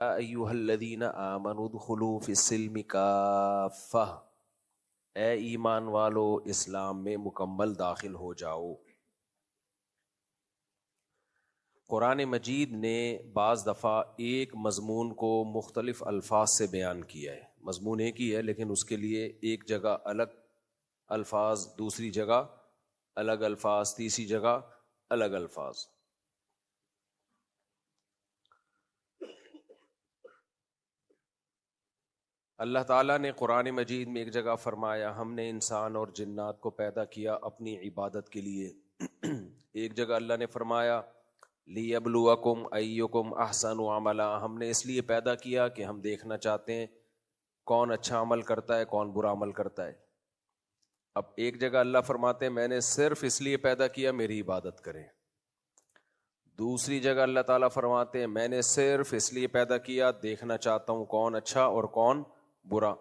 ایھا الذین آمنوا ادخلوا فی السلم کافہ، اے ایمان والو اسلام میں مکمل داخل ہو جاؤ۔ قرآن مجید نے بعض دفعہ ایک مضمون کو مختلف الفاظ سے بیان کیا ہے، مضمون ایک ہی ہے لیکن اس کے لیے ایک جگہ الگ الفاظ، دوسری جگہ الگ الفاظ، تیسری جگہ الگ الفاظ۔ اللہ تعالیٰ نے قرآن مجید میں ایک جگہ فرمایا ہم نے انسان اور جنات کو پیدا کیا اپنی عبادت کے لیے۔ ایک جگہ اللہ نے فرمایا لِيَبْلُوَكُمْ أَيُّكُمْ أَحْسَنُ عَمَلًا، ہم نے اس لیے پیدا کیا کہ ہم دیکھنا چاہتے ہیں کون اچھا عمل کرتا ہے، کون برا عمل کرتا ہے۔ اب ایک جگہ اللہ فرماتے ہیں میں نے صرف اس لیے پیدا کیا میری عبادت کریں۔ دوسری جگہ اللہ تعالیٰ فرماتے ہیں میں نے صرف اس لیے پیدا کیا دیکھنا چاہتا ہوں کون اچھا اور کون برا۔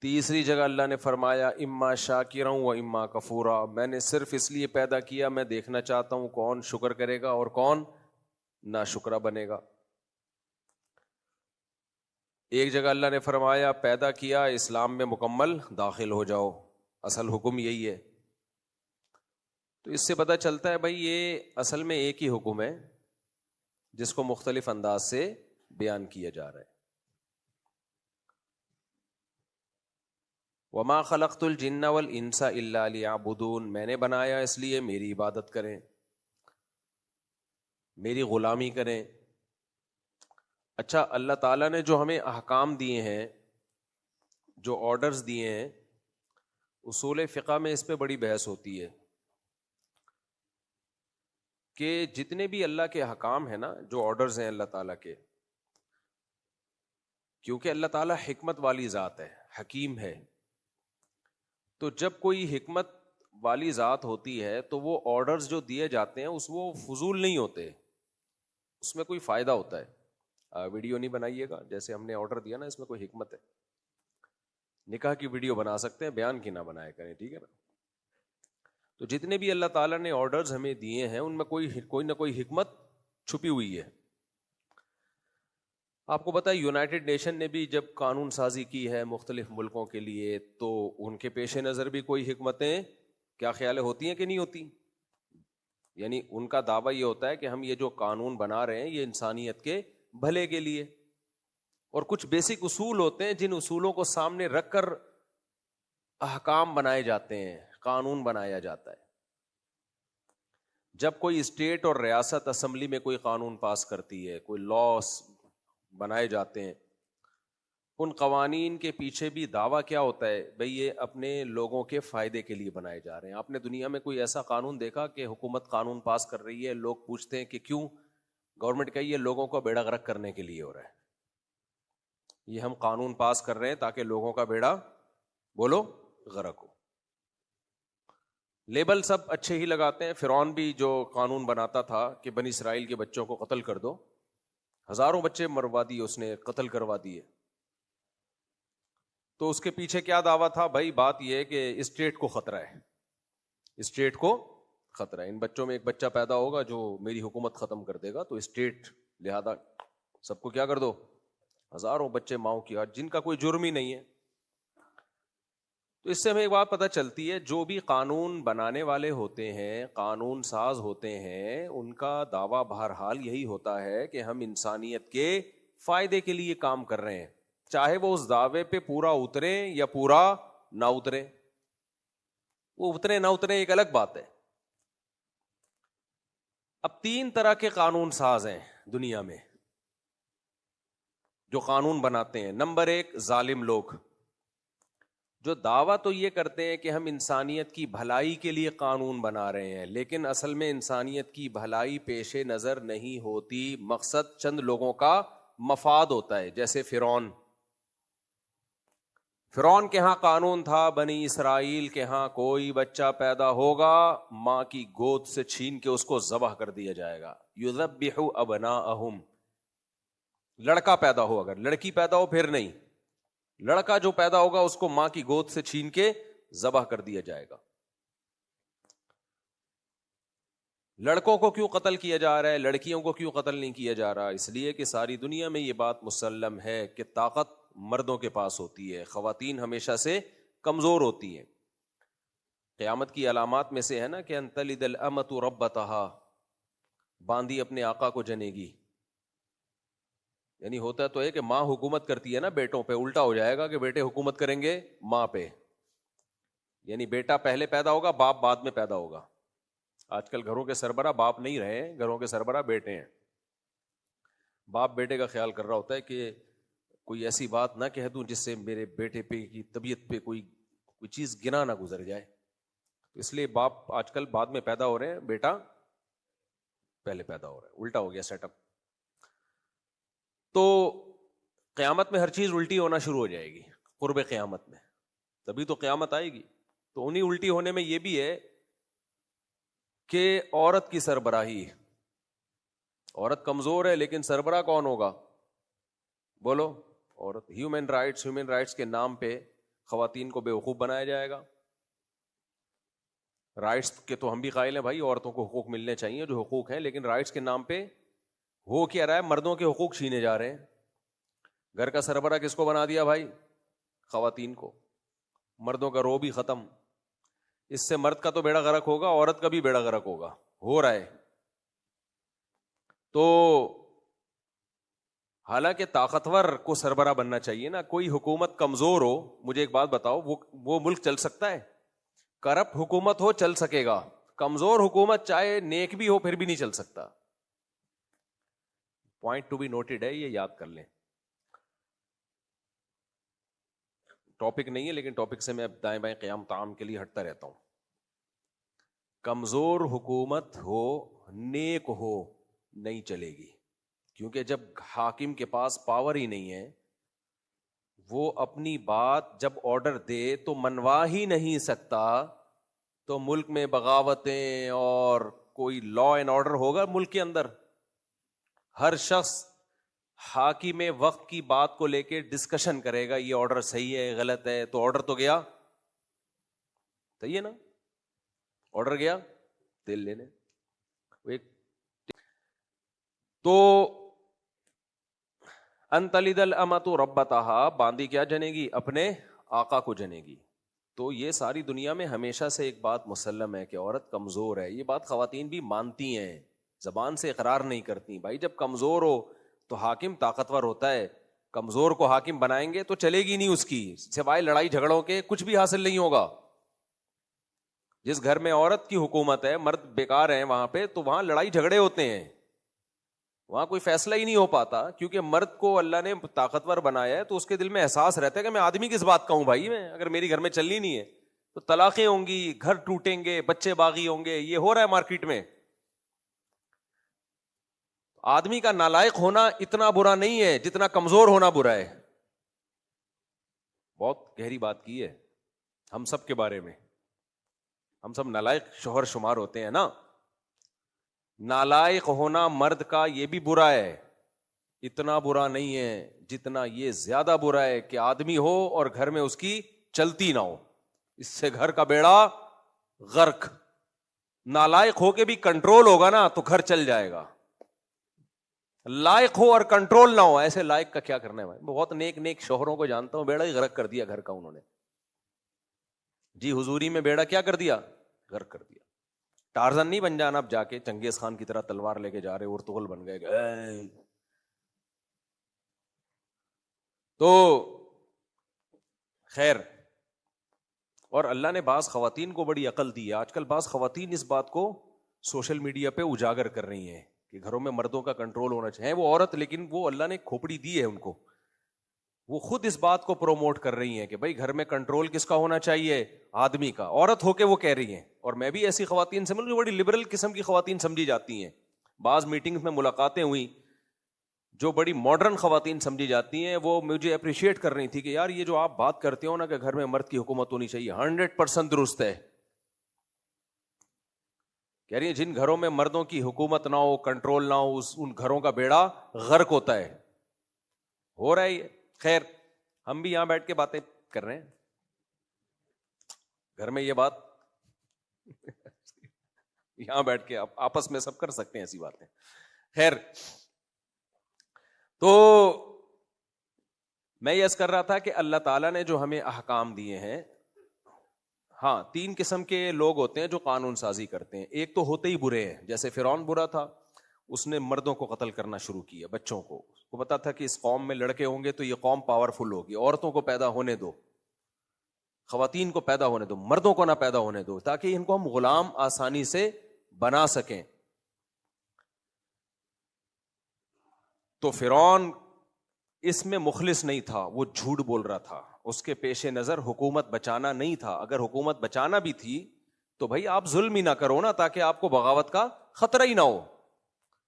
تیسری جگہ اللہ نے فرمایا اما شاکرا و اما کفورا، میں نے صرف اس لیے پیدا کیا میں دیکھنا چاہتا ہوں کون شکر کرے گا اور کون ناشکرا بنے گا۔ ایک جگہ اللہ نے فرمایا پیدا کیا اسلام میں مکمل داخل ہو جاؤ، اصل حکم یہی ہے۔ تو اس سے پتہ چلتا ہے بھائی یہ اصل میں ایک ہی حکم ہے جس کو مختلف انداز سے بیان کیا جا رہا ہے۔ وما خلقت الجن والانس الا لیعبدون، میں نے بنایا اس لیے میری عبادت کریں، میری غلامی کریں۔ اچھا اللہ تعالیٰ نے جو ہمیں احکام دیے ہیں، جو آرڈرز دیے ہیں، اصول فقہ میں اس پہ بڑی بحث ہوتی ہے کہ جتنے بھی اللہ کے احکام ہیں نا، جو آرڈرز ہیں اللہ تعالیٰ کے، کیونکہ اللہ تعالیٰ حکمت والی ذات ہے، حکیم ہے، تو جب کوئی حکمت والی ذات ہوتی ہے تو وہ آرڈرز جو دیے جاتے ہیں وہ فضول نہیں ہوتے، اس میں کوئی فائدہ ہوتا ہے۔ ویڈیو نہیں بنائیے گا، جیسے ہم نے آرڈر دیا نا اس میں کوئی حکمت ہے۔ نکاح کی ویڈیو بنا سکتے ہیں، بیان کی نہ بنایا کریں، ٹھیک ہے نا۔ تو جتنے بھی اللہ تعالیٰ نے آرڈرز ہمیں دیے ہیں ان میں کوئی نہ کوئی حکمت چھپی ہوئی ہے۔ آپ کو پتہ ہے یونائٹڈ نیشن نے بھی جب قانون سازی کی ہے مختلف ملکوں کے لیے تو ان کے پیش نظر بھی کوئی حکمتیں کیا خیال ہوتی ہیں کہ نہیں ہوتی؟ یعنی ان کا دعویٰ یہ ہوتا ہے کہ ہم یہ جو قانون بنا رہے ہیں یہ انسانیت کے بھلے کے لیے، اور کچھ بیسک اصول ہوتے ہیں جن اصولوں کو سامنے رکھ کر احکام بنائے جاتے ہیں، قانون بنایا جاتا ہے۔ جب کوئی اسٹیٹ اور ریاست اسمبلی میں کوئی قانون پاس کرتی ہے، کوئی لاس بنائے جاتے ہیں، ان قوانین کے پیچھے بھی دعویٰ کیا ہوتا ہے؟ بھئی یہ اپنے لوگوں کے فائدے کے لیے بنائے جا رہے ہیں۔ آپ نے دنیا میں کوئی ایسا قانون دیکھا کہ حکومت قانون پاس کر رہی ہے، لوگ پوچھتے ہیں کہ کیوں؟ گورنمنٹ کہی ہے لوگوں کو بیڑا غرق کرنے کے لیے ہو رہا ہے، یہ ہم قانون پاس کر رہے ہیں تاکہ لوگوں کا بیڑا بولو غرق ہو۔ لیبل سب اچھے ہی لگاتے ہیں۔ فرعون بھی جو قانون بناتا تھا کہ بنی اسرائیل کے بچوں کو قتل کر دو، ہزاروں بچے مروا دیے، اس نے قتل کروا دیے، تو اس کے پیچھے کیا دعویٰ تھا؟ بھائی بات یہ ہے کہ اسٹیٹ کو خطرہ ہے، اسٹیٹ کو خطرہ ہے، ان بچوں میں ایک بچہ پیدا ہوگا جو میری حکومت ختم کر دے گا، تو اسٹیٹ لہذا سب کو کیا کر دو، ہزاروں بچے ماؤں کی جن کا کوئی جرم ہی نہیں ہے۔ تو اس سے ہمیں ایک بات پتہ چلتی ہے، جو بھی قانون بنانے والے ہوتے ہیں، قانون ساز ہوتے ہیں، ان کا دعویٰ بہرحال یہی ہوتا ہے کہ ہم انسانیت کے فائدے کے لیے کام کر رہے ہیں، چاہے وہ اس دعوے پہ پورا اتریں یا پورا نہ اتریں۔ وہ اترے نہ اترے ایک الگ بات ہے۔ اب 3 طرح کے قانون ساز ہیں دنیا میں جو قانون بناتے ہیں۔ نمبر 1 ظالم لوگ، جو دعویٰ تو یہ کرتے ہیں کہ ہم انسانیت کی بھلائی کے لیے قانون بنا رہے ہیں، لیکن اصل میں انسانیت کی بھلائی پیش نظر نہیں ہوتی، مقصد چند لوگوں کا مفاد ہوتا ہے۔ جیسے فرعون کے ہاں قانون تھا بنی اسرائیل کے ہاں کوئی بچہ پیدا ہوگا ماں کی گود سے چھین کے اس کو ذبح کر دیا جائے گا، یذبح ابناءہم، لڑکا پیدا ہو، اگر لڑکی پیدا ہو پھر نہیں، لڑکا جو پیدا ہوگا اس کو ماں کی گود سے چھین کے ذبح کر دیا جائے گا۔ لڑکوں کو کیوں قتل کیا جا رہا ہے, لڑکیوں کو کیوں قتل نہیں کیا جا رہا؟ اس لیے کہ ساری دنیا میں یہ بات مسلم ہے کہ طاقت مردوں کے پاس ہوتی ہے, خواتین ہمیشہ سے کمزور ہوتی ہیں. قیامت کی علامات میں سے ہے نا کہ ان تلد الامۃ ربتہا, باندی اپنے آقا کو جنے گی. یعنی ہوتا تو ہے کہ ماں حکومت کرتی ہے نا بیٹوں پہ, الٹا ہو جائے گا کہ بیٹے حکومت کریں گے ماں پہ. یعنی بیٹا پہلے پیدا ہوگا, باپ بعد میں پیدا ہوگا. آج کل گھروں کے سربراہ باپ نہیں رہے, گھروں کے سربراہ بیٹے ہیں. باپ بیٹے کا خیال کر رہا ہوتا ہے کہ کوئی ایسی بات نہ کہہ دوں جس سے میرے بیٹے پہ کی طبیعت پہ کوئی چیز گنا نہ گزر جائے. اس لیے باپ آج کل بعد میں پیدا ہو رہے ہیں, بیٹا پہلے پیدا ہو رہا ہے. الٹا ہو گیا سیٹ اپ. تو قیامت میں ہر چیز الٹی ہونا شروع ہو جائے گی, قرب قیامت میں, تبھی تو قیامت آئے گی. تو انہی الٹی ہونے میں یہ بھی ہے کہ عورت کی سربراہی, عورت کمزور ہے لیکن سربراہ کون ہوگا؟ بولو, عورت. ہیومن رائٹس کے نام پہ خواتین کو بیوقوف بنایا جائے گا. رائٹس کے تو ہم بھی قائل ہیں بھائی, عورتوں کو حقوق ملنے چاہیے جو حقوق ہیں, لیکن رائٹس کے نام پہ ہو کیا رہا ہے؟ مردوں کے حقوق چھینے جا رہے ہیں. گھر کا سربراہ کس کو بنا دیا بھائی؟ خواتین کو. مردوں کا رو بھی ختم. اس سے مرد کا تو بیڑا غرق ہوگا, عورت کا بھی بیڑا غرق ہوگا, ہو رہا ہے. تو حالانکہ طاقتور کو سربراہ بننا چاہیے نا. کوئی حکومت کمزور ہو, مجھے ایک بات بتاؤ, وہ ملک چل سکتا ہے؟ کرپٹ حکومت ہو چل سکے گا, کمزور حکومت چاہے نیک بھی ہو پھر بھی نہیں چل سکتا. پوائنٹ ٹو بی نوٹڈ ہے, یہ یاد کر لیں. ٹاپک نہیں ہے لیکن ٹاپک سے میں دائیں بائیں قیام طعام کے لیے ہٹتا رہتا ہوں. کمزور حکومت ہو, نیک ہو, نہیں چلے گی. کیونکہ جب حاکم کے پاس پاور ہی نہیں ہے, وہ اپنی بات جب آرڈر دے تو منوا ہی نہیں سکتا, تو ملک میں بغاوتیں اور کوئی لا اینڈ آرڈر ہوگا ملک کے اندر؟ ہر شخص حاکم وقت کی بات کو لے کے ڈسکشن کرے گا, یہ آرڈر صحیح ہے غلط ہے. تو آرڈر تو گیا, صحیح ہے نا, آرڈر گیا تیل لینے. تو ان تلد الامۃ ربتہا, باندی کیا جنے گی؟ اپنے آقا کو جنے گی. تو یہ ساری دنیا میں ہمیشہ سے ایک بات مسلم ہے کہ عورت کمزور ہے. یہ بات خواتین بھی مانتی ہیں, زبان سے اقرار نہیں کرتی. بھائی جب کمزور ہو تو حاکم طاقتور ہوتا ہے, کمزور کو حاکم بنائیں گے تو چلے گی نہیں اس کی, سوائے لڑائی جھگڑوں کے کچھ بھی حاصل نہیں ہوگا. جس گھر میں عورت کی حکومت ہے, مرد بیکار ہیں وہاں پہ, تو وہاں لڑائی جھگڑے ہوتے ہیں, وہاں کوئی فیصلہ ہی نہیں ہو پاتا. کیونکہ مرد کو اللہ نے طاقتور بنایا ہے تو اس کے دل میں احساس رہتا ہے کہ میں آدمی کس بات کا ہوں بھائی, میں اگر میری گھر میں چلنی نہیں ہے تو طلاقیں ہوں گی, گھر ٹوٹیں گے, بچے باغی ہوں گے. یہ ہو رہا ہے مارکیٹ میں. آدمی کا نالائق ہونا اتنا برا نہیں ہے جتنا کمزور ہونا برا ہے. بہت گہری بات کی ہے ہم سب کے بارے میں. ہم سب نالائق شوہر شمار ہوتے ہیں نا. نالائق ہونا مرد کا یہ بھی برا ہے, اتنا برا نہیں ہے جتنا یہ زیادہ برا ہے کہ آدمی ہو اور گھر میں اس کی چلتی نہ ہو. اس سے گھر کا بیڑا غرق. نالائق ہو کے بھی کنٹرول ہوگا نا تو گھر چل جائے گا. لائق ہو اور کنٹرول نہ ہو, ایسے لائق کا کیا کرنا ہے بھائی. بہت نیک نیک شوہروں کو جانتا ہوں, بیڑا ہی غرق کر دیا گھر کا انہوں نے. جی حضوری میں بیڑا کیا کر دیا؟ غرق کر دیا. ٹارزن نہیں بن جانا اب جا کے چنگیز خان کی طرح تلوار لے کے جا رہے, ارطغرل بن گئے. تو خیر, اور اللہ نے بعض خواتین کو بڑی عقل دی ہے. آج کل بعض خواتین اس بات کو سوشل میڈیا پہ اجاگر کر رہی ہیں کہ گھروں میں مردوں کا کنٹرول ہونا چاہیے. وہ عورت, لیکن وہ اللہ نے کھوپڑی دی ہے ان کو, وہ خود اس بات کو پروموٹ کر رہی ہیں کہ بھائی گھر میں کنٹرول کس کا ہونا چاہیے؟ آدمی کا. عورت ہو کے وہ کہہ رہی ہیں. اور میں بھی ایسی خواتین سے ملوں, بڑی لبرل قسم کی خواتین سمجھی جاتی ہیں. بعض میٹنگز میں ملاقاتیں ہوئی جو بڑی ماڈرن خواتین سمجھی جاتی ہیں, وہ مجھے اپریشیٹ کر رہی تھی کہ یار یہ جو آپ بات کرتے ہو نا کہ گھر میں مرد کی حکومت ہونی چاہیے, 100% درست ہے. کہہ رہی ہیں جن گھروں میں مردوں کی حکومت نہ ہو, کنٹرول نہ ہو, ان گھروں کا بیڑا غرق ہوتا ہے. ہو رہا ہے یہ. خیر, ہم بھی یہاں بیٹھ کے باتیں کر رہے ہیں, گھر میں یہ بات یہاں بیٹھ کے آپ آپس میں سب کر سکتے ہیں ایسی باتیں. خیر, تو میں یہ عرض کر رہا تھا کہ اللہ تعالیٰ نے جو ہمیں احکام دیے ہیں, ہاں 3 قسم کے لوگ ہوتے ہیں جو قانون سازی کرتے ہیں. ایک تو ہوتے ہی برے ہیں, جیسے فرعون برا تھا, اس نے مردوں کو قتل کرنا شروع کیا, بچوں کو. اس کو پتا تھا کہ اس قوم میں لڑکے ہوں گے تو یہ قوم پاورفل ہوگی, عورتوں کو پیدا ہونے دو, خواتین کو پیدا ہونے دو, مردوں کو نہ پیدا ہونے دو, تاکہ ان کو ہم غلام آسانی سے بنا سکیں. تو فرعون اس میں مخلص نہیں تھا, وہ جھوٹ بول رہا تھا, اس کے پیش نظر حکومت بچانا نہیں تھا. اگر حکومت بچانا بھی تھی تو بھائی آپ ظلم ہی نہ کرو نا, تاکہ آپ کو بغاوت کا خطرہ ہی نہ ہو.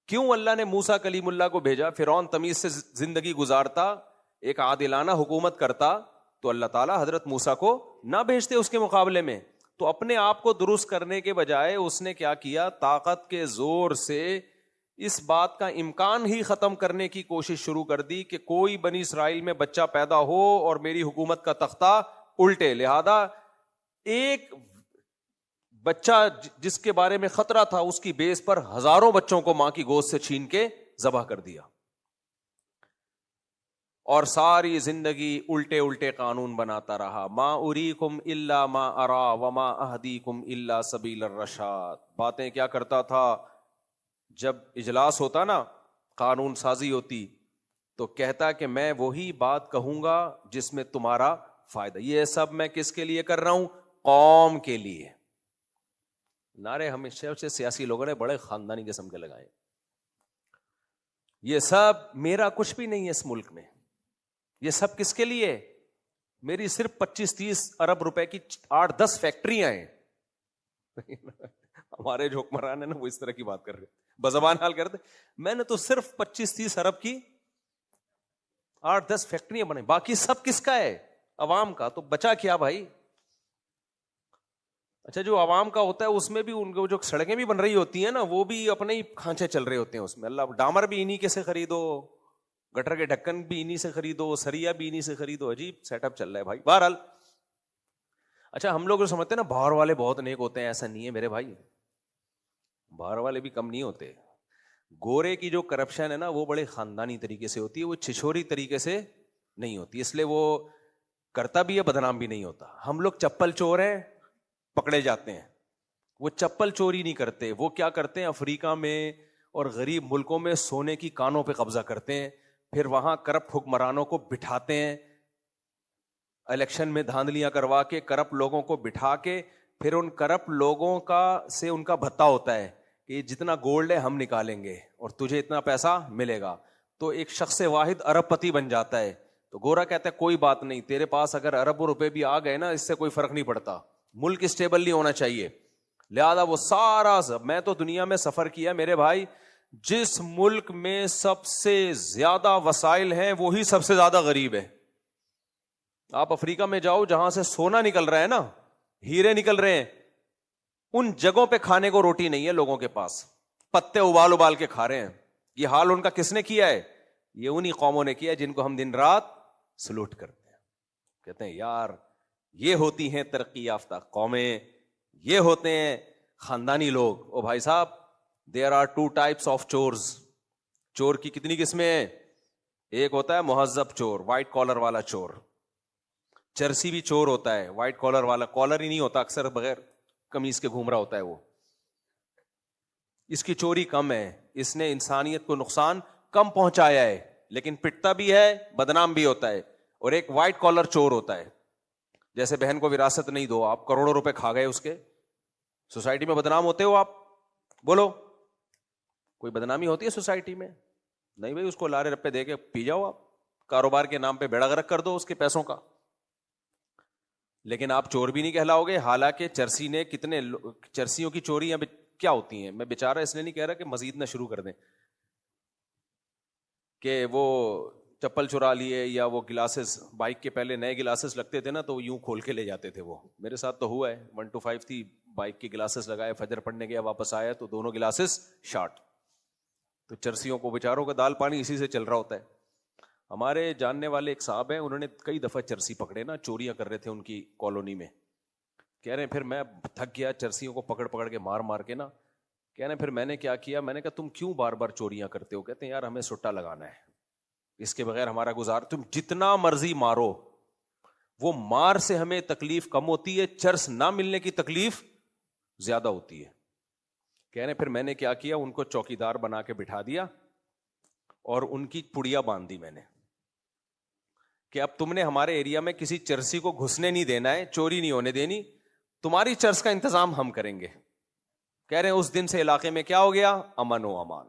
کیوں اللہ نے موسیٰ کلیم اللہ کو بھیجا؟ فرعون تمیز سے زندگی گزارتا, ایک عادلانہ حکومت کرتا, تو اللہ تعالیٰ حضرت موسیٰ کو نہ بھیجتے اس کے مقابلے میں. تو اپنے آپ کو درست کرنے کے بجائے اس نے کیا کیا, طاقت کے زور سے اس بات کا امکان ہی ختم کرنے کی کوشش شروع کر دی کہ کوئی بنی اسرائیل میں بچہ پیدا ہو اور میری حکومت کا تختہ الٹے. لہذا ایک بچہ جس کے بارے میں خطرہ تھا, اس کی بیس پر ہزاروں بچوں کو ماں کی گود سے چھین کے ذبح کر دیا, اور ساری زندگی الٹے الٹے قانون بناتا رہا. ما اریکم الا ما ارا وما اہدیکم الا سبیل الرشاد. باتیں کیا کرتا تھا؟ جب اجلاس ہوتا نا, قانون سازی ہوتی, تو کہتا کہ میں وہی بات کہوں گا جس میں تمہارا فائدہ. یہ سب میں کس کے لیے کر رہا ہوں؟ قوم کے لیے. نعرے ہمیشہ سے سیاسی لوگوں نے بڑے خاندانی قسم کے لگائے. یہ سب میرا کچھ بھی نہیں ہے اس ملک میں, یہ سب کس کے لیے؟ میری صرف 25-30 ارب روپے کی 8-10 فیکٹریاں ہیں. ہمارے جو حکمران ہیں نا وہ اس طرح کی بات کر رہے, بزبان حال کرتے, میں نے تو صرف 25-30 ارب کی 8-10 فیکٹریاں بنائی, باقی سب کس کا ہے؟ عوام کا. تو بچا کیا بھائی؟ اچھا, جو عوام کا ہوتا ہے اس میں بھی ان کو جو سڑکیں بھی بن رہی ہوتی ہیں نا, وہ بھی اپنے ہی کھانچے چل رہے ہوتے ہیں اس میں. اللہ, ڈامر بھی انہی کے سے خریدو, گٹر کے ڈھکن بھی انہی سے خریدو, سریا بھی انہی سے خریدو. عجیب سیٹ اپ چل رہا ہے بھائی. بہرحال اچھا, ہم لوگ جو سمجھتے ہیں نا باہر والے بہت نیک ہوتے ہیں, ایسا نہیں ہے میرے بھائی. باہر والے بھی کم نہیں ہوتے. گورے کی جو کرپشن ہے نا وہ بڑے خاندانی طریقے سے ہوتی ہے, وہ چھچوری طریقے سے نہیں ہوتی, اس لیے وہ کرتا بھی ہے بدنام بھی نہیں ہوتا. ہم لوگ چپل چور ہیں, پکڑے جاتے ہیں. وہ چپل چوری نہیں کرتے, وہ کیا کرتے ہیں, افریقہ میں اور غریب ملکوں میں سونے کی کانوں پہ قبضہ کرتے ہیں, پھر وہاں کرپٹ حکمرانوں کو بٹھاتے ہیں, الیکشن میں دھاندلیاں کروا کے کرپٹ لوگوں کو بٹھا کے, پھر ان کرپٹ لوگوں کا سے ان کا بھتہ ہوتا ہے کہ جتنا گولڈ ہے ہم نکالیں گے اور تجھے اتنا پیسہ ملے گا. تو ایک شخص واحد ارب پتی بن جاتا ہے. تو گورا کہتا ہے کوئی بات نہیں, تیرے پاس اگر اربوں روپے بھی آ گئے نا, اس سے کوئی فرق نہیں پڑتا, ملک اسٹیبل نہیں ہونا چاہیے. لہذا وہ سارا, میں تو دنیا میں سفر کیا میرے بھائی, جس ملک میں سب سے زیادہ وسائل ہیں وہی سب سے زیادہ غریب ہے. آپ افریقہ میں جاؤ جہاں سے سونا نکل رہا ہے نا, ہیرے نکل رہے ہیں, ان جگہوں پہ کھانے کو روٹی نہیں ہے لوگوں کے پاس, پتے ابال ابال کے کھا رہے ہیں. یہ حال ان کا کس نے کیا ہے؟ یہ انہی قوموں نے کیا ہے جن کو ہم دن رات سلوٹ کرتے ہیں. کہتے ہیں یار یہ ہوتی ہیں ترقی یافتہ قومیں, یہ ہوتے ہیں خاندانی لوگ. او بھائی صاحب, دیر آر 2 types of چورز. چور کی کتنی قسمیں ہیں؟ ایک ہوتا ہے مہذب چور, وائٹ کالر والا چور. چرسی بھی چور ہوتا ہے, وائٹ کالر والا, کالر ہی نہیں ہوتا, اکثر بغیر قمیص کے گھوم رہا ہوتا ہے وہ. اس کی چوری کم ہے, اس نے انسانیت کو نقصان کم پہنچایا ہے, لیکن پٹتا بھی ہے, بدنام بھی ہوتا ہے. اور ایک وائٹ کالر چور ہوتا ہے, جیسے بہن کو وراثت نہیں دو, آپ کروڑوں روپے کھا گئے اس کے, سوسائٹی میں بدنام ہوتے ہو آپ؟ بولو, کوئی بدنامی ہوتی ہے سوسائٹی میں؟ نہیں بھائی, اس کو لارے رپے دے کے پی جاؤ آپ, کاروبار کے نام پہ بیڑا غرق کر دو اس کے پیسوں کا. لیکن آپ چور بھی نہیں کہلاؤ گے. حالانکہ چرسی نے کتنے چرسیوں کی چوریاں کیا ہوتی ہیں, میں بیچارہ اس لیے نہیں کہہ رہا کہ مزید نہ شروع کر دیں, کہ وہ چپل چرا لیے یا وہ گلاسز, بائک کے پہلے نئے گلاسز لگتے تھے نا تو یوں کھول کے لے جاتے تھے. وہ میرے ساتھ تو ہوا ہے, 1 to 5 تھی, بائک کے گلاسز لگائے, فجر پڑھنے گیا, واپس آیا تو دونوں گلاسز شارٹ. تو چرسیوں کو بیچاروں کا دال پانی اسی سے چل رہا ہوتا ہے. ہمارے جاننے والے ایک صاحب ہیں, انہوں نے کئی دفعہ چرسی پکڑے نا, چوریاں کر رہے تھے ان کی کالونی میں. کہہ رہے ہیں پھر میں تھک گیا چرسیوں کو پکڑ پکڑ کے مار مار کے نا, کہنے پھر میں نے کیا کیا, میں نے کہا تم کیوں بار بار چوریاں کرتے ہو؟ کہتے ہیں یار ہمیں سٹا لگانا ہے, اس کے بغیر ہمارا گزار, تم جتنا مرضی مارو, وہ مار سے ہمیں تکلیف کم ہوتی ہے, چرس نہ ملنے کی تکلیف زیادہ ہوتی ہے. کہنے پھر میں نے کیا کیا, ان کو چوکیدار بنا کے بٹھا دیا اور ان کی پڑیا باندھ دی میں نے, کہ اب تم نے ہمارے ایریا میں کسی چرسی کو گھسنے نہیں دینا ہے, چوری نہیں ہونے دینی, تمہاری چرس کا انتظام ہم کریں گے. کہہ رہے ہیں اس دن سے علاقے میں کیا ہو گیا, امن و امان.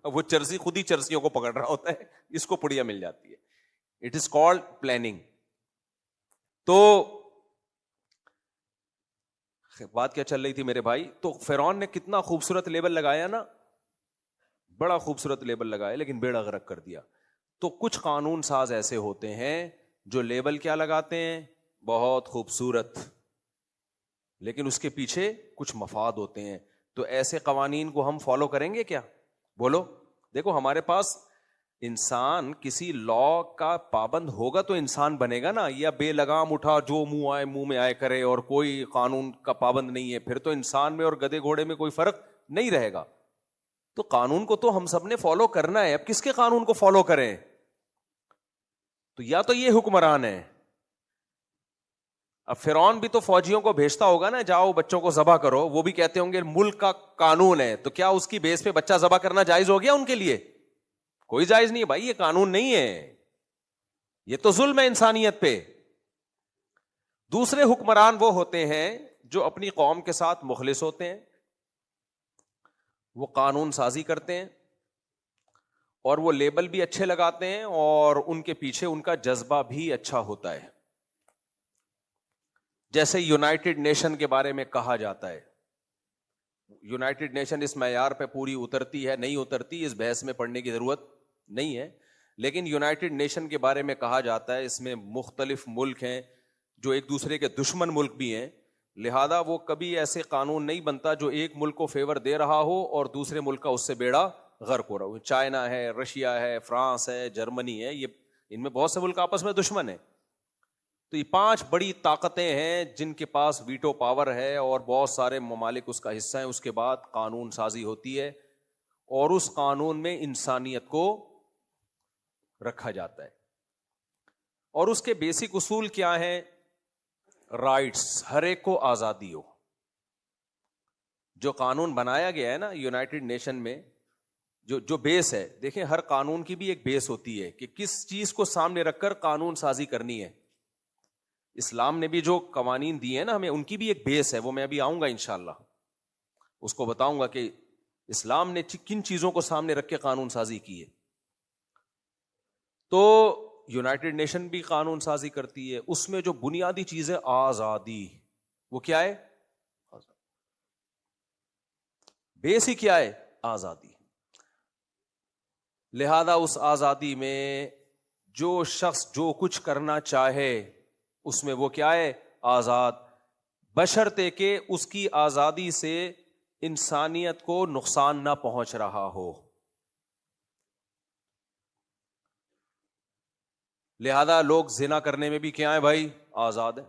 وہ چرسی خود ہی چرسیوں کو پکڑ رہا ہوتا ہے, اس کو پڑیا مل جاتی ہے. It is called planning. تو بات کیا چل رہی تھی میرے بھائی, تو فرعون نے کتنا خوبصورت لیبل لگایا نا, بڑا خوبصورت لیبل لگایا, لیکن بیڑا غرق کر دیا. تو کچھ قانون ساز ایسے ہوتے ہیں جو لیبل کیا لگاتے ہیں, بہت خوبصورت, لیکن اس کے پیچھے کچھ مفاد ہوتے ہیں. تو ایسے قوانین کو ہم فالو کریں گے کیا؟ بولو. دیکھو ہمارے پاس انسان کسی لا کا پابند ہوگا تو انسان بنے گا نا, یا بے لگام اٹھا جو منہ آئے منہ میں آئے کرے اور کوئی قانون کا پابند نہیں ہے, پھر تو انسان میں اور گدے گھوڑے میں کوئی فرق نہیں رہے گا. تو قانون کو تو ہم سب نے فالو کرنا ہے. اب کس کے قانون کو فالو کریں؟ تو یا تو یہ حکمران ہے. اب فرعون بھی تو فوجیوں کو بھیجتا ہوگا نا, جاؤ بچوں کو ذبح کرو, وہ بھی کہتے ہوں گے ملک کا قانون ہے, تو کیا اس کی بیس پہ بچہ ذبح کرنا جائز ہو گیا ان کے لیے؟ کوئی جائز نہیں ہے بھائی, یہ قانون نہیں ہے, یہ تو ظلم ہے انسانیت پہ. دوسرے حکمران وہ ہوتے ہیں جو اپنی قوم کے ساتھ مخلص ہوتے ہیں, وہ قانون سازی کرتے ہیں اور وہ لیبل بھی اچھے لگاتے ہیں, اور ان کے پیچھے ان کا جذبہ بھی اچھا ہوتا ہے. جیسے یونائٹڈ نیشن کے بارے میں کہا جاتا ہے, یونائٹڈ نیشن اس معیار پہ پوری اترتی ہے نہیں اترتی, اس بحث میں پڑھنے کی ضرورت نہیں ہے, لیکن یونائٹڈ نیشن کے بارے میں کہا جاتا ہے اس میں مختلف ملک ہیں جو ایک دوسرے کے دشمن ملک بھی ہیں, لہذا وہ کبھی ایسے قانون نہیں بنتا جو ایک ملک کو فیور دے رہا ہو اور دوسرے ملک کا اس سے بیڑا غرق ہو رہا ہو. چائنا ہے, رشیا ہے, فرانس ہے, جرمنی ہے, یہ ان میں بہت سے ملک آپس میں دشمن ہیں. تو یہ 5 بڑی طاقتیں ہیں جن کے پاس ویٹو پاور ہے, اور بہت سارے ممالک اس کا حصہ ہیں. اس کے بعد قانون سازی ہوتی ہے اور اس قانون میں انسانیت کو رکھا جاتا ہے. اور اس کے بیسک اصول کیا ہیں؟ رائٹس, ہر ایک کو آزادی ہو. جو قانون بنایا گیا ہے نا یونائٹڈ نیشن میں, جو بیس ہے, دیکھیں ہر قانون کی بھی ایک بیس ہوتی ہے کہ کس چیز کو سامنے رکھ کر قانون سازی کرنی ہے. اسلام نے بھی جو قوانین دیے ہیں نا ہمیں, ان کی بھی ایک بیس ہے, وہ میں ابھی آؤں گا انشاءاللہ, اس کو بتاؤں گا کہ اسلام نے کن چیزوں کو سامنے رکھ کے قانون سازی کی ہے. تو یونائٹڈ نیشن بھی قانون سازی کرتی ہے, اس میں جو بنیادی چیز ہے آزادی, وہ کیا ہے؟ بیس ہی کیا ہے؟ آزادی. لہذا اس آزادی میں جو شخص جو کچھ کرنا چاہے اس میں وہ کیا ہے؟ آزاد, بشرطے کہ اس کی آزادی سے انسانیت کو نقصان نہ پہنچ رہا ہو. لہذا لوگ زنا کرنے میں بھی کیا ہے بھائی؟ آزاد ہے,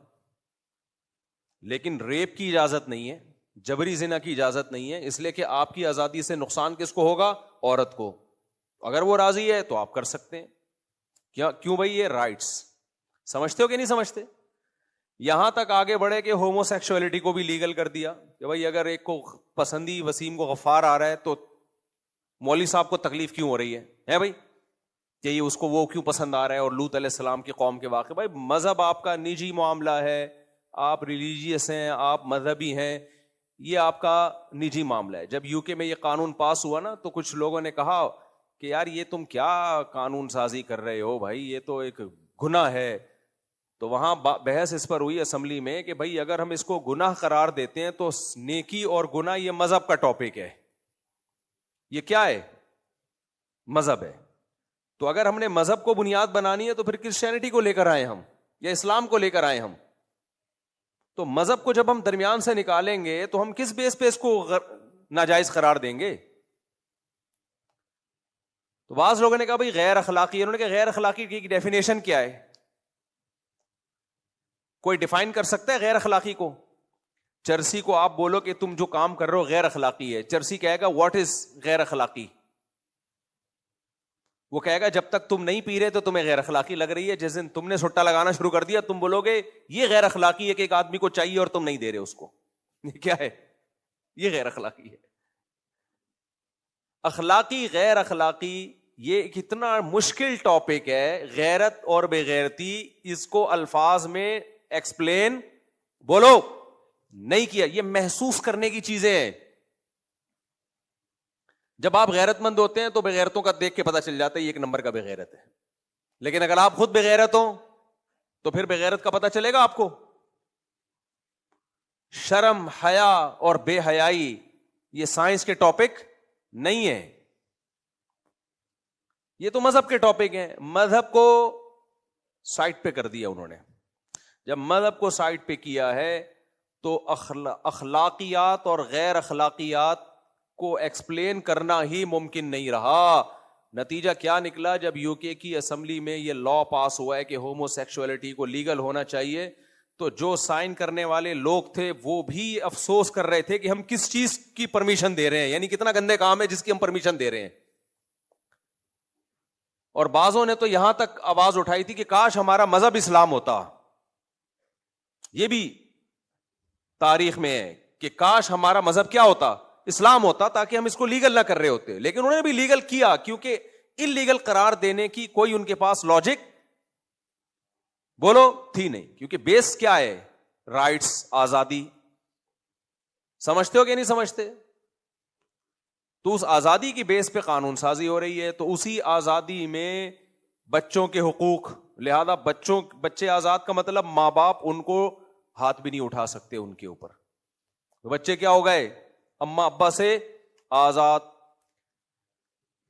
لیکن ریپ کی اجازت نہیں ہے, جبری زنا کی اجازت نہیں ہے, اس لیے کہ آپ کی آزادی سے نقصان کس کو ہوگا؟ عورت کو. اگر وہ راضی ہے تو آپ کر سکتے ہیں. کیوں بھائی؟ یہ رائٹس. سمجھتے ہو کہ نہیں سمجھتے؟ یہاں تک آگے بڑھے کہ ہومو سیکشولیٹی کو بھی لیگل کر دیا کہ بھائی اگر ایک کو پسندی وسیم کو غفار آ رہا ہے تو مولوی صاحب کو تکلیف کیوں ہو رہی ہے بھائی, کہ یہ اس کو وہ کیوں پسند آ رہا ہے. اور لوط علیہ السلام کی قوم کے واقع, بھائی مذہب آپ کا نجی معاملہ ہے, آپ ریلیجیس ہیں, آپ مذہبی ہیں, یہ آپ کا نجی معاملہ ہے. جب یو کے میں یہ قانون پاس ہوا نا تو کچھ لوگوں نے کہا کہ یار یہ تم کیا قانون سازی کر رہے ہو بھائی, یہ تو ایک گناہ ہے. تو وہاں بحث اس پر ہوئی اسمبلی میں کہ بھائی اگر ہم اس کو گناہ قرار دیتے ہیں تو نیکی اور گناہ یہ مذہب کا ٹاپک ہے, یہ کیا ہے؟ مذہب ہے. تو اگر ہم نے مذہب کو بنیاد بنانی ہے تو پھر کرسچینٹی کو لے کر آئے ہم یا اسلام کو لے کر آئے ہم. تو مذہب کو جب ہم درمیان سے نکالیں گے تو ہم کس بیس پہ اس کو ناجائز قرار دیں گے؟ تو بعض لوگوں نے کہا بھائی غیر اخلاقی, انہوں نے کہا غیر اخلاقی کی ڈیفینیشن کیا ہے؟ کوئی ڈیفائن کر سکتا ہے غیر اخلاقی کو؟ چرسی کو آپ بولو کہ تم جو کام کر رہے ہو غیر اخلاقی ہے, چرسی کہے گا واٹ از غیر اخلاقی؟ وہ کہے گا جب تک تم نہیں پی رہے تو تمہیں غیر اخلاقی لگ رہی ہے, جس دن تم نے سٹا لگانا شروع کر دیا تم بولو گے یہ غیر اخلاقی ہے کہ ایک آدمی کو چاہیے اور تم نہیں دے رہے اس کو. یہ کیا ہے؟ یہ غیر اخلاقی ہے. اخلاقی غیر اخلاقی یہ کتنا مشکل ٹاپک ہے. غیرت اور بے غیرتی, اس کو الفاظ میں ایکسپلین بولو نہیں کیا. یہ محسوس کرنے کی چیزیں ہیں. جب آپ غیرت مند ہوتے ہیں تو بے غیرتوں کا دیکھ کے پتہ چل جاتا ہے یہ ایک نمبر کا بے غیرت ہے. لیکن اگر آپ خود بے غیرت ہوں تو پھر بے غیرت کا پتہ چلے گا آپ کو. شرم, حیا اور بے حیائی یہ سائنس کے ٹاپک نہیں ہے, یہ تو مذہب کے ٹاپک ہیں. مذہب کو سائٹ پہ کر دیا انہوں نے. جب مذہب کو سائٹ پہ کیا ہے تو اخلاقیات اور غیر اخلاقیات کو ایکسپلین کرنا ہی ممکن نہیں رہا. نتیجہ کیا نکلا؟ جب یو کے کی اسمبلی میں یہ لا پاس ہوا ہے کہ ہومو سیکسولیٹی کو لیگل ہونا چاہیے, تو جو سائن کرنے والے لوگ تھے وہ بھی افسوس کر رہے تھے کہ ہم کس چیز کی پرمیشن دے رہے ہیں, یعنی کتنا گندے کام ہے جس کی ہم پرمیشن دے رہے ہیں. اور بعضوں نے تو یہاں تک آواز اٹھائی تھی کہ کاش ہمارا مذہب اسلام ہوتا. یہ بھی تاریخ میں ہے کہ کاش ہمارا مذہب کیا ہوتا, اسلام ہوتا, تاکہ ہم اس کو لیگل نہ کر رہے ہوتے. لیکن انہوں نے بھی لیگل کیا کیونکہ انلیگل قرار دینے کی کوئی ان کے پاس لاجک بولو تھی نہیں. کیونکہ بیس کیا ہے؟ رائٹس, آزادی. سمجھتے ہو کہ نہیں سمجھتے؟ تو اس آزادی کی بیس پہ قانون سازی ہو رہی ہے, تو اسی آزادی میں بچوں کے حقوق, لہذا بچے آزاد کا مطلب ماں باپ ان کو ہاتھ بھی نہیں اٹھا سکتے ان کے اوپر. بچے کیا ہو گئے؟ اماں ابا سے آزاد,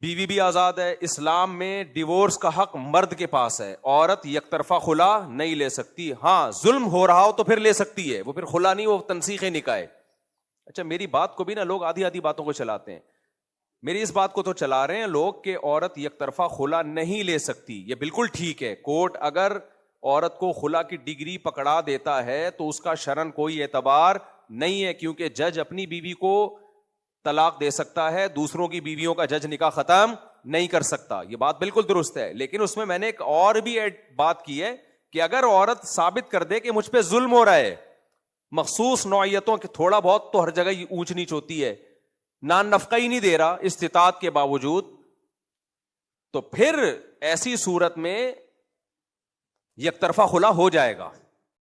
بیوی بھی آزاد ہے. اسلام میں ڈیورس کا حق مرد کے پاس ہے, عورت یک طرفہ خلا نہیں لے سکتی. ہاں ظلم ہو رہا ہو تو پھر لے سکتی ہے, وہ پھر خلا نہیں, وہ تنسیخ نکاح ہے. اچھا میری بات کو بھی نا لوگ آدھی آدھی باتوں کو چلاتے ہیں. میری اس بات کو تو چلا رہے ہیں لوگ کہ عورت یک طرفہ خلا نہیں لے سکتی. یہ بالکل ٹھیک ہے. کورٹ اگر عورت کو خلا کی ڈگری پکڑا دیتا ہے تو اس کا شرعن کوئی اعتبار نہیں ہے, کیونکہ جج اپنی بیوی کو طلاق دے سکتا ہے, دوسروں کی بیویوں کا جج نکاح ختم نہیں کر سکتا. یہ بات بالکل درست ہے. لیکن اس میں نے ایک اور بھی بات کی ہے کہ اگر عورت ثابت کر دے کہ مجھ پہ ظلم ہو رہا ہے, مخصوص نوعیتوں کے تھوڑا بہت تو ہر جگہ اونچ نیچ ہوتی ہے, نان نفقہ ہی نہیں دے رہا استطاعت کے باوجود, تو پھر ایسی صورت میں یک طرفہ خلا ہو جائے گا.